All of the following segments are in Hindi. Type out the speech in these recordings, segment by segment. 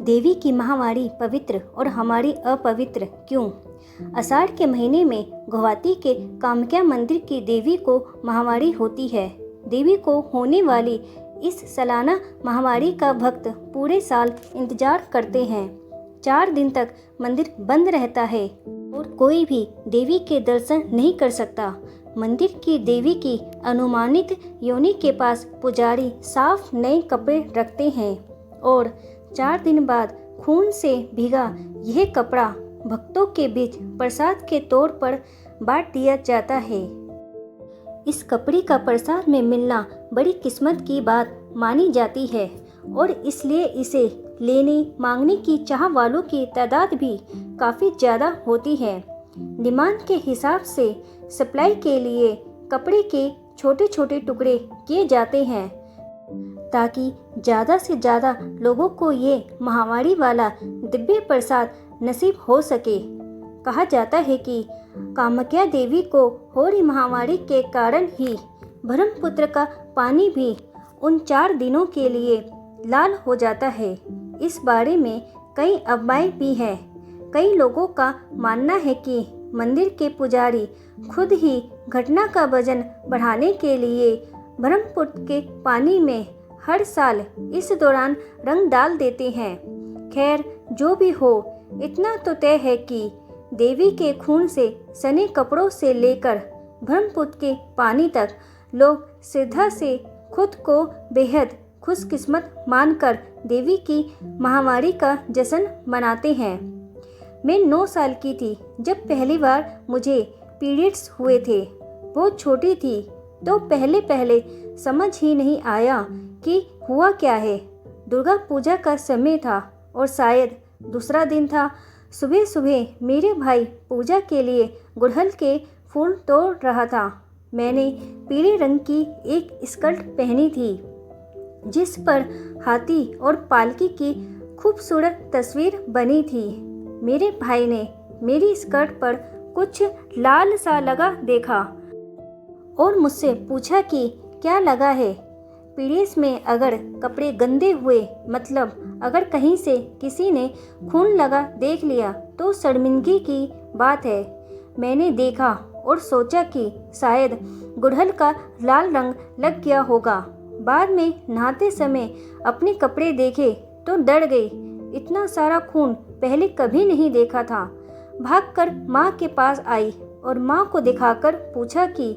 देवी की महावारी पवित्र और हमारी अपवित्र क्यों? आषाढ़ के महीने में गुवाहाटी के कामाख्या मंदिर की देवी को महावारी होती है। देवी को होने वाली इस सालाना महावारी का भक्त पूरे साल इंतजार करते हैं। 4 दिन तक मंदिर बंद रहता है और कोई भी देवी के दर्शन नहीं कर सकता। मंदिर की देवी की अनुमानित योनि के पास पुजारी साफ नए कपड़े रखते हैं और 4 दिन बाद खून से भीगा यह कपड़ा भक्तों के बीच प्रसाद के तौर पर बांट दिया जाता है। इस कपड़े का प्रसाद में मिलना बड़ी किस्मत की बात मानी जाती है और इसलिए इसे लेने मांगने की चाह वालों की तादाद भी काफ़ी ज़्यादा होती है। डिमांड के हिसाब से सप्लाई के लिए कपड़े के छोटे छोटे टुकड़े किए जाते हैं ताकि ज़्यादा से ज़्यादा लोगों को ये महावारी वाला दिव्य प्रसाद नसीब हो सके। कहा जाता है कि कामाख्या देवी को हो रही महावारी के कारण ही ब्रह्मपुत्र का पानी भी उन 4 दिनों के लिए लाल हो जाता है। इस बारे में कई अफवाहें भी हैं। कई लोगों का मानना है कि मंदिर के पुजारी खुद ही घटना का वजन बढ़ाने के लिए ब्रह्मपुत्र के पानी में हर साल इस दौरान रंग डाल देते हैं। खैर जो भी हो, इतना तो तय है कि देवी के खून से सने कपड़ों से लेकर ब्रह्मपुत्र के पानी तक लोग श्रद्धा से खुद को बेहद खुशकिस्मत मानकर देवी की महावारी का जश्न मनाते हैं। मैं 9 साल की थी जब पहली बार मुझे पीरियड्स हुए थे। बहुत छोटी थी तो पहले समझ ही नहीं आया कि हुआ क्या है। दुर्गा पूजा का समय था और शायद दूसरा दिन था। सुबह सुबह मेरे भाई पूजा के लिए गुड़हल के फूल तोड़ रहा था। मैंने पीले रंग की एक स्कर्ट पहनी थी जिस पर हाथी और पालकी की खूबसूरत तस्वीर बनी थी। मेरे भाई ने मेरी स्कर्ट पर कुछ लाल सा लगा देखा और मुझसे पूछा कि क्या लगा है। पीरियड्स में अगर कपड़े गंदे हुए, मतलब अगर कहीं से किसी ने खून लगा देख लिया तो शर्मिंदगी की बात है। मैंने देखा और सोचा कि शायद गुड़हल का लाल रंग लग गया होगा। बाद में नहाते समय अपने कपड़े देखे तो डर गई। इतना सारा खून पहले कभी नहीं देखा था। भागकर माँ के पास आई और माँ को दिखाकर पूछा कि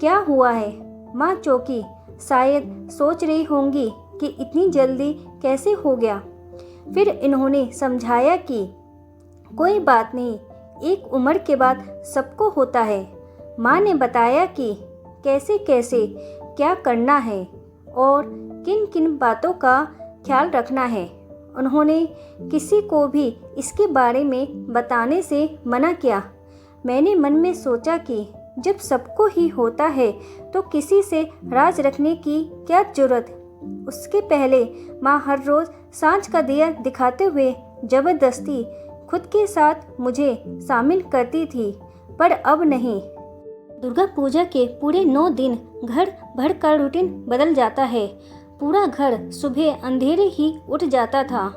क्या हुआ है। माँ चौंकी, शायद सोच रही होंगी कि इतनी जल्दी कैसे हो गया। फिर इन्होंने समझाया कि कोई बात नहीं, एक उम्र के बाद सबको होता है। माँ ने बताया कि कैसे कैसे क्या करना है और किन किन बातों का ख्याल रखना है। उन्होंने किसी को भी इसके बारे में बताने से मना किया। मैंने मन में सोचा कि जब सबको ही होता है तो किसी से राज रखने की क्या जरूरत। उसके पहले माँ हर रोज़ सांझ का दिया दिखाते हुए ज़बरदस्ती खुद के साथ मुझे शामिल करती थी, पर अब नहीं। दुर्गा पूजा के पूरे 9 दिन घर भर का रूटीन बदल जाता है। पूरा घर सुबह अंधेरे ही उठ जाता था।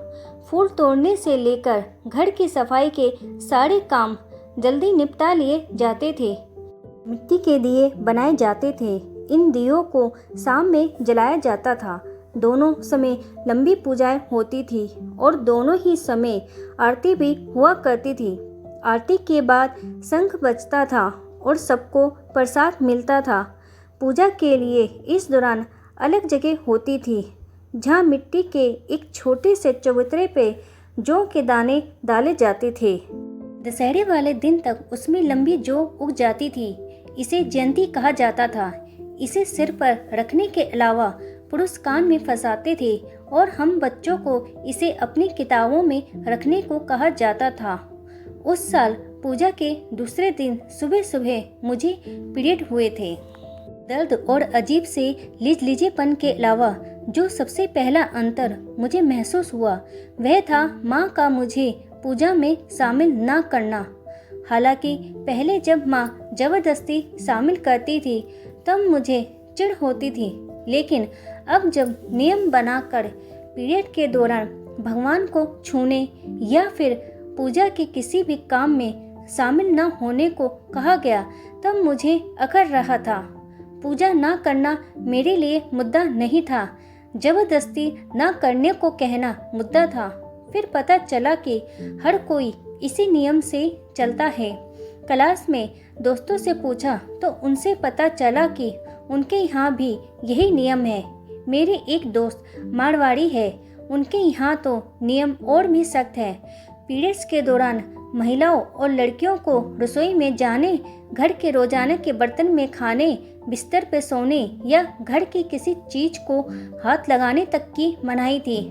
फूल तोड़ने से लेकर घर की सफाई के सारे काम जल्दी निपटा लिए जाते थे। मिट्टी के दिए बनाए जाते थे। इन दियों को शाम में जलाया जाता था। दोनों समय लंबी पूजाएं होती थी और दोनों ही समय आरती भी हुआ करती थी। आरती के बाद शंख बजता था और सबको प्रसाद मिलता था। पूजा के लिए इस दौरान अलग जगह होती थी जहाँ मिट्टी के एक छोटे से चबूतरे पे जौ के दाने डाले जाते थे। दशहरे वाले दिन तक उसमें लंबी जौ उग जाती थी। इसे जयंती कहा जाता था। इसे सिर पर रखने के अलावा पुरुष कान में फंसाते थे और हम बच्चों को इसे अपनी किताबों में रखने को कहा जाता था। उस साल पूजा के दूसरे दिन सुबह सुबह मुझे पीरियड हुए थे। दर्द और अजीब से लीजेपन के अलावा जो सबसे पहला अंतर मुझे महसूस हुआ वह था माँ का मुझे पूजा में शामिल न करना। हालांकि पहले जब माँ ज़बरदस्ती शामिल करती थी तब मुझे चिढ़ होती थी, लेकिन अब जब नियम बनाकर पीरियड के दौरान भगवान को छूने या फिर पूजा के किसी भी काम में शामिल न होने को कहा गया तब मुझे अकड़ रहा था। पूजा न करना मेरे लिए मुद्दा नहीं था, जबरदस्ती न करने को कहना मुद्दा था। फिर पता चला कि हर कोई इसी नियम से चलता है। क्लास में दोस्तों से पूछा तो उनसे पता चला कि उनके यहाँ भी यही नियम है। मेरे एक दोस्त मारवाड़ी है, उनके यहाँ तो नियम और भी सख्त है। पीरियड्स के दौरान महिलाओं और लड़कियों को रसोई में जाने, घर के रोजाना के बर्तन में खाने, बिस्तर पे सोने या घर की किसी चीज को हाथ लगाने तक की मनाही थी।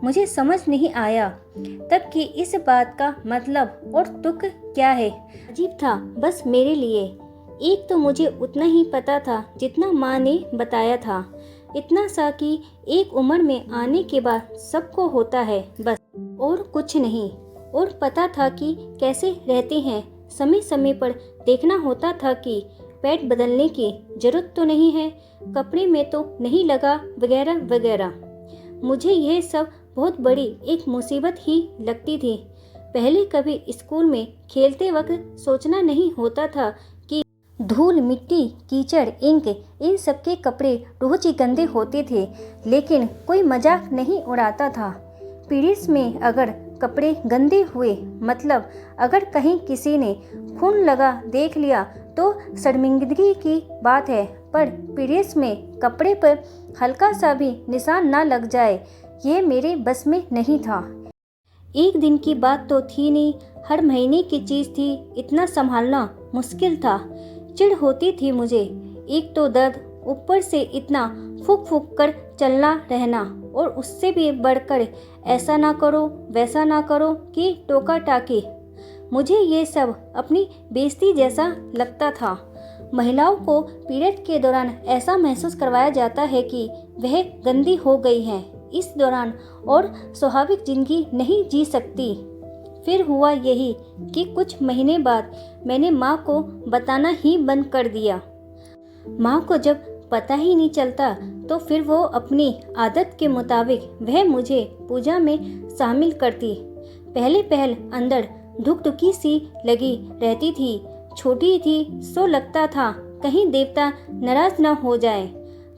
मुझे समझ नहीं आया तब कि इस बात का मतलब और तुक क्या है। अजीब था बस मेरे लिए। एक तो मुझे उतना ही पता था जितना माँ ने बताया था, इतना सा कि एक उम्र में आने के बाद सबको होता है बस, और कुछ नहीं। और पता था कि कैसे रहते हैं, समय समय पर देखना होता था कि पैड बदलने की जरूरत तो नहीं है, कपड़े में तो नहीं लगा, वगैरह वगैरह। मुझे यह सब बहुत बड़ी एक मुसीबत ही लगती थी। पहले कभी स्कूल में खेलते वक्त सोचना नहीं होता था कि धूल, मिट्टी, कीचड़, इंक, इन सब के कपड़े रोज ही गंदे होते थे, लेकिन कोई मजाक नहीं उड़ाता था। पीरियड्स में अगर कपड़े गंदे हुए, मतलब अगर कहीं किसी ने खून लगा देख लिया तो शर्मिंदगी की बात है, पर पीरियड्स में कपड़े पर हल्का सा भी निशान ना लग जाए, ये मेरे बस में नहीं था। एक दिन की बात तो थी नहीं, हर महीने की चीज़ थी, इतना संभालना मुश्किल था। चिढ़ होती थी मुझे। एक तो दर्द, ऊपर से इतना फूक फूक कर चलना रहना, और उससे भी बढ़कर ऐसा ना करो वैसा ना करो कि टोका टाकी। मुझे ये सब अपनी बेइज्जती जैसा लगता था। महिलाओं को पीरियड के दौरान ऐसा महसूस करवाया जाता है कि वह गंदी हो गई हैं, इस दौरान और स्वाभाविक जिंदगी नहीं जी सकती। फिर हुआ यही कि कुछ महीने बाद मैंने माँ को बताना ही बंद कर दिया। माँ को जब पता ही नहीं चलता तो फिर वो अपनी आदत के मुताबिक वह मुझे पूजा में शामिल करती। पहले पहल अंदर धुकधुकी सी लगी रहती थी। छोटी थी सो लगता था कहीं देवता नाराज न हो जाए,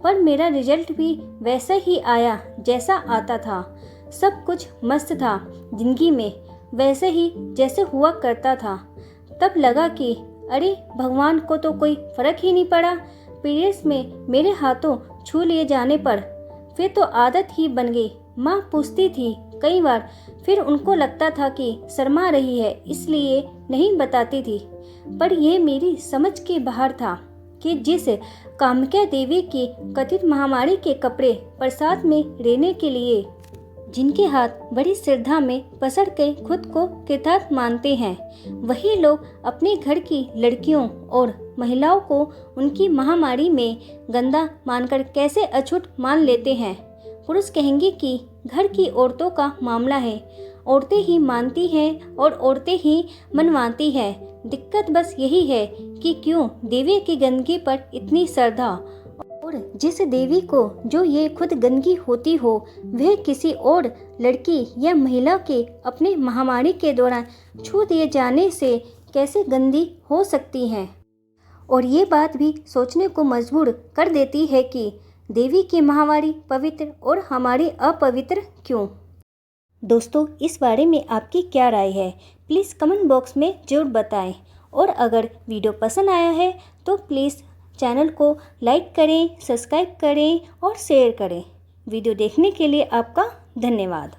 पर मेरा रिजल्ट भी वैसा ही आया जैसा आता था। सब कुछ मस्त था जिंदगी में, वैसे ही जैसे हुआ करता था। तब लगा कि अरे भगवान को तो कोई फर्क ही नहीं पड़ा पीरियड्स में मेरे हाथों छू लिए जाने पर। फिर तो आदत ही बन गई। माँ पूछती थी कई बार, फिर उनको लगता था कि शर्मा रही है इसलिए नहीं बताती थी, पर यह मेरी समझ के बाहर था कि जिस कामख्या देवी की कथित महामारी के कपड़े प्रसाद में रहने के लिए जिनके हाथ बड़ी श्रद्धा में पसर के खुद को कृतार्थ मानते हैं, वही लोग अपने घर की लड़कियों और महिलाओं को उनकी महामारी में गंदा मानकर कैसे अछूत मान लेते हैं। पुरुष कहेंगे कि घर की औरतों का मामला है, औरतें ही मानती हैं और औरतें ही मनवाती हैं। दिक्कत बस यही है कि क्यों देवी की गंदगी पर इतनी श्रद्धा, और जिस देवी को जो ये खुद गंदगी होती हो वह किसी और लड़की या महिला के अपने महामारी के दौरान छू दिए जाने से कैसे गंदी हो सकती हैं। और ये बात भी सोचने को मजबूर कर देती है कि देवी की महामारी पवित्र और हमारी अपवित्र क्यों। दोस्तों, इस बारे में आपकी क्या राय है, प्लीज़ कमेंट बॉक्स में ज़रूर बताएं। और अगर वीडियो पसंद आया है तो प्लीज़ चैनल को लाइक करें, सब्सक्राइब करें और शेयर करें। वीडियो देखने के लिए आपका धन्यवाद।